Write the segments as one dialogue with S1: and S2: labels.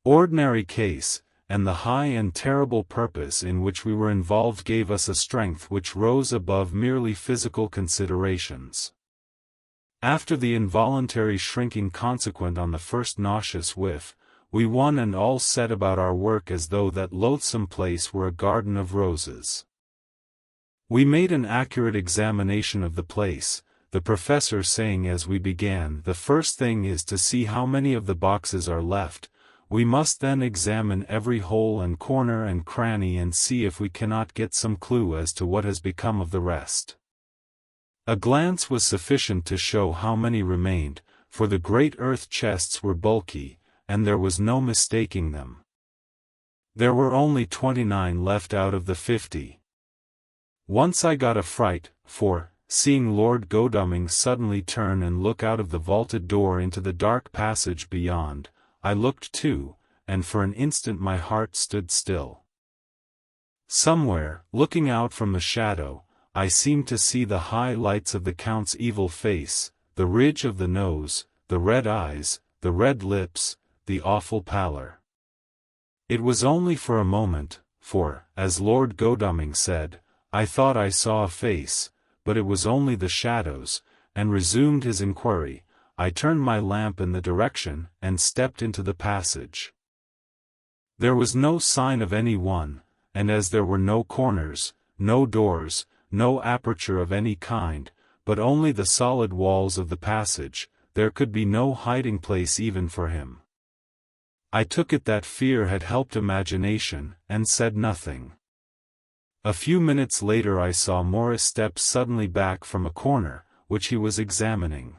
S1: ordinary case, and the high and terrible purpose in which we were involved gave us a strength which rose above merely physical considerations. After the involuntary shrinking consequent on the first nauseous whiff, we one and all set about our work as though that loathsome place were a garden of roses. We made an accurate examination of the place, the professor saying as we began, "The first thing is to see how many of the boxes are left. We must then examine every hole and corner and cranny and see if we cannot get some clue as to what has become of the rest." A glance was sufficient to show how many remained, for the great earth chests were bulky, and there was no mistaking them. There were only 29 left out of the 50. Once I got a fright, for, seeing Lord Godalming suddenly turn and look out of the vaulted door into the dark passage beyond, I looked too, and for an instant my heart stood still. Somewhere, looking out from the shadow, I seemed to see the high lights of the Count's evil face, the ridge of the nose, the red eyes, the red lips, the awful pallor. It was only for a moment, for, as Lord Godalming said, I thought I saw a face, but it was only the shadows, and resumed his inquiry. I turned my lamp in the direction, and stepped into the passage. There was no sign of any one, and as there were no corners, no doors, no aperture of any kind, but only the solid walls of the passage, there could be no hiding place even for him. I took it that fear had helped imagination, and said nothing. A few minutes later I saw Morris step suddenly back from a corner, which he was examining.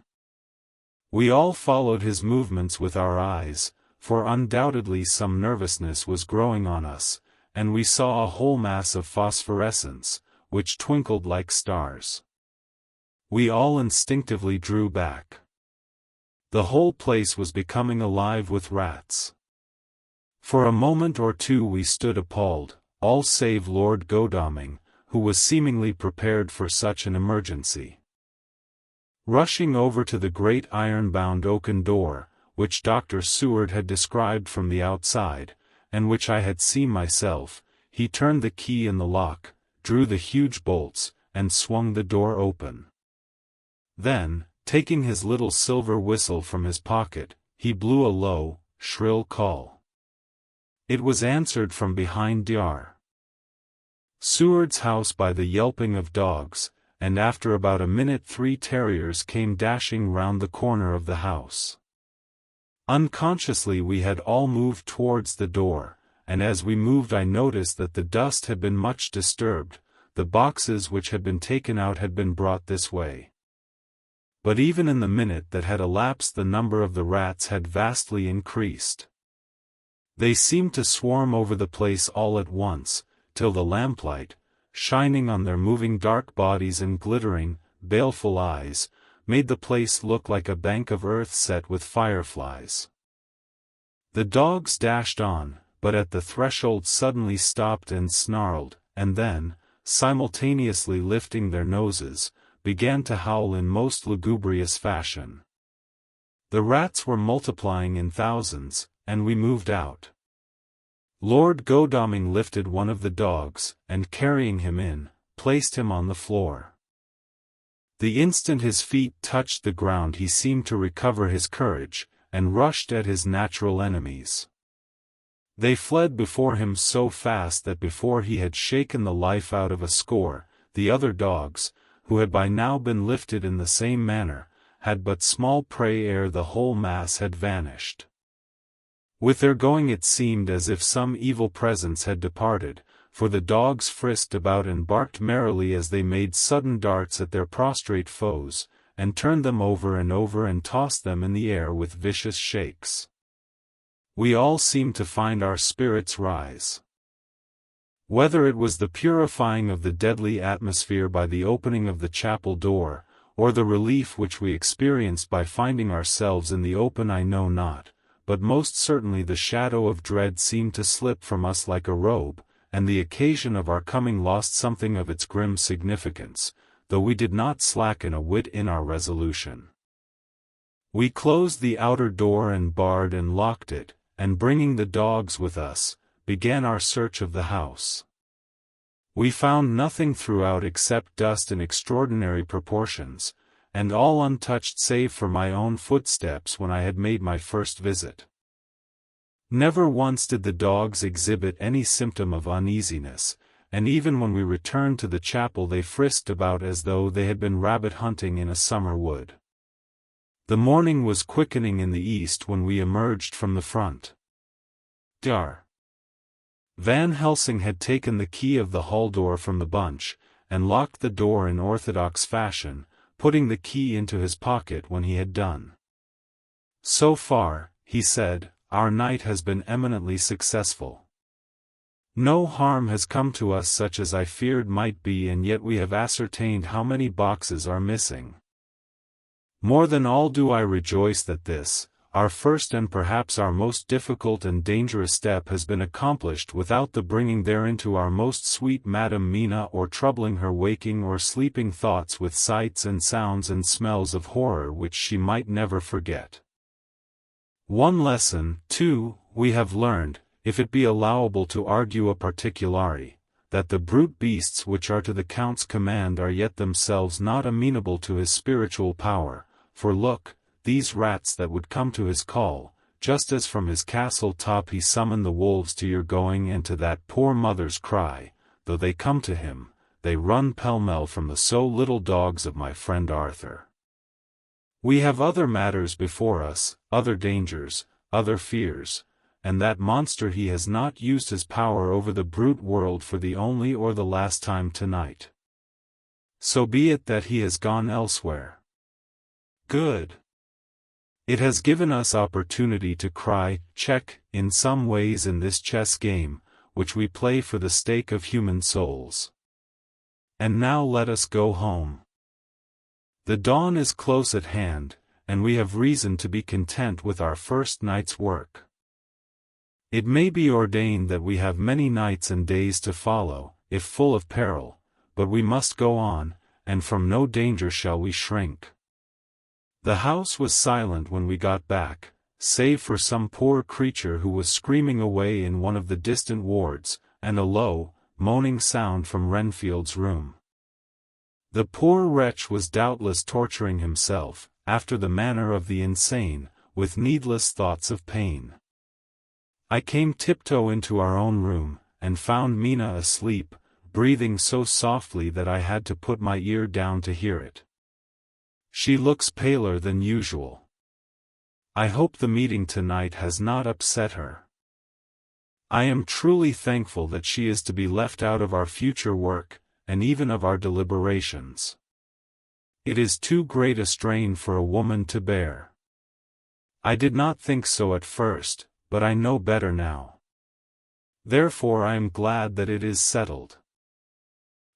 S1: We all followed his movements with our eyes, for undoubtedly some nervousness was growing on us, and we saw a whole mass of phosphorescence, which twinkled like stars. We all instinctively drew back. The whole place was becoming alive with rats. For a moment or two we stood appalled, all save Lord Godalming, who was seemingly prepared for such an emergency. Rushing over to the great iron-bound oaken door, which Dr. Seward had described from the outside, and which I had seen myself, he turned the key in the lock, drew the huge bolts, and swung the door open. Then, taking his little silver whistle from his pocket, he blew a low, shrill call. It was answered from behind Dr. Seward's house by the yelping of dogs, and after about a minute 3 terriers came dashing round the corner of the house. Unconsciously we had all moved towards the door, and as we moved I noticed that the dust had been much disturbed. The boxes which had been taken out had been brought this way. But even in the minute that had elapsed the number of the rats had vastly increased. They seemed to swarm over the place all at once, till the lamplight, shining on their moving dark bodies and glittering, baleful eyes, made the place look like a bank of earth set with fireflies. The dogs dashed on, but at the threshold suddenly stopped and snarled, and then, simultaneously lifting their noses, began to howl in most lugubrious fashion. The rats were multiplying in thousands, and we moved out. Lord Godalming lifted one of the dogs, and carrying him in, placed him on the floor. The instant his feet touched the ground he seemed to recover his courage, and rushed at his natural enemies. They fled before him so fast that before he had shaken the life out of a score, the other dogs, who had by now been lifted in the same manner, had but small prey ere the whole mass had vanished. With their going it seemed as if some evil presence had departed, for the dogs frisked about and barked merrily as they made sudden darts at their prostrate foes, and turned them over and tossed them in the air with vicious shakes. We all seemed to find our spirits rise. Whether it was the purifying of the deadly atmosphere by the opening of the chapel door, or the relief which we experienced by finding ourselves in the open I know not, but most certainly the shadow of dread seemed to slip from us like a robe, and the occasion of our coming lost something of its grim significance, though we did not slacken a whit in our resolution. We closed the outer door and barred and locked it, and bringing the dogs with us, began our search of the house. We found nothing throughout except dust in extraordinary proportions, and all untouched save for my own footsteps when I had made my first visit. Never once did the dogs exhibit any symptom of uneasiness, and even when we returned to the chapel they frisked about as though they had been rabbit hunting in a summer wood. The morning was quickening in the east when we emerged from the front door. Van Helsing had taken the key of the hall door from the bunch, and locked the door in orthodox fashion, putting the key into his pocket when he had done. "So far," he said, "our night has been eminently successful. No harm has come to us such as I feared might be, and yet we have ascertained how many boxes are missing. More than all do I rejoice that this, our first and perhaps our most difficult and dangerous step has been accomplished without the bringing thereinto our most sweet Madam Mina or troubling her waking or sleeping thoughts with sights and sounds and smells of horror which she might never forget. One lesson, too, we have learned, if it be allowable to argue a particularity, that the brute beasts which are to the Count's command are yet themselves not amenable to his spiritual power, for look, these rats that would come to his call, just as from his castle top he summoned the wolves to your going and to that poor mother's cry, though they come to him, they run pell-mell from the so little dogs of my friend Arthur. We have other matters before us, other dangers, other fears, and that monster he has not used his power over the brute world for the only or the last time tonight. So be it that he has gone elsewhere. Good. It has given us opportunity to cry, check, in some ways in this chess game, which we play for the stake of human souls. And now let us go home. The dawn is close at hand, and we have reason to be content with our first night's work. It may be ordained that we have many nights and days to follow, if full of peril, but we must go on, and from no danger shall we shrink. The house was silent when we got back, save for some poor creature who was screaming away in one of the distant wards, and a low, moaning sound from Renfield's room. The poor wretch was doubtless torturing himself, after the manner of the insane, with needless thoughts of pain. I came tiptoe into our own room, and found Mina asleep, breathing so softly that I had to put my ear down to hear it. She looks paler than usual. I hope the meeting tonight has not upset her. I am truly thankful that she is to be left out of our future work, and even of our deliberations. It is too great a strain for a woman to bear. I did not think so at first, but I know better now. Therefore I am glad that it is settled.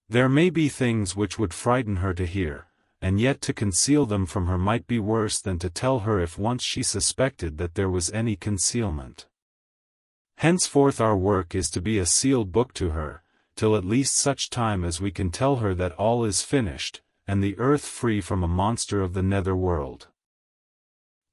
S1: There may be things which would frighten her to hear, and yet to conceal them from her might be worse than to tell her if once she suspected that there was any concealment. Henceforth our work is to be a sealed book to her, till at least such time as we can tell her that all is finished, and the earth free from a monster of the nether world.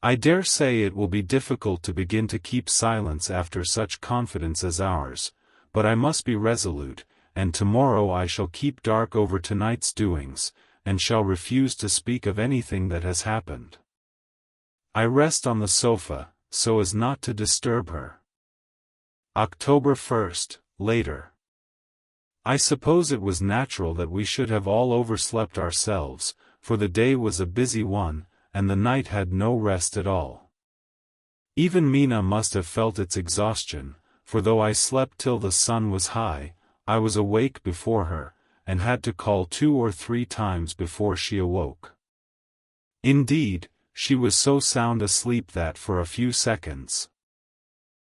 S1: I dare say it will be difficult to begin to keep silence after such confidence as ours, but I must be resolute, and tomorrow I shall keep dark over tonight's doings, and shall refuse to speak of anything that has happened. I rest on the sofa, so as not to disturb her. October 1st, later. I suppose it was natural that we should have all overslept ourselves, for the day was a busy one, and the night had no rest at all. Even Mina must have felt its exhaustion, for though I slept till the sun was high, I was awake before her, and had to call 2 or 3 times before she awoke. Indeed, she was so sound asleep that for a few seconds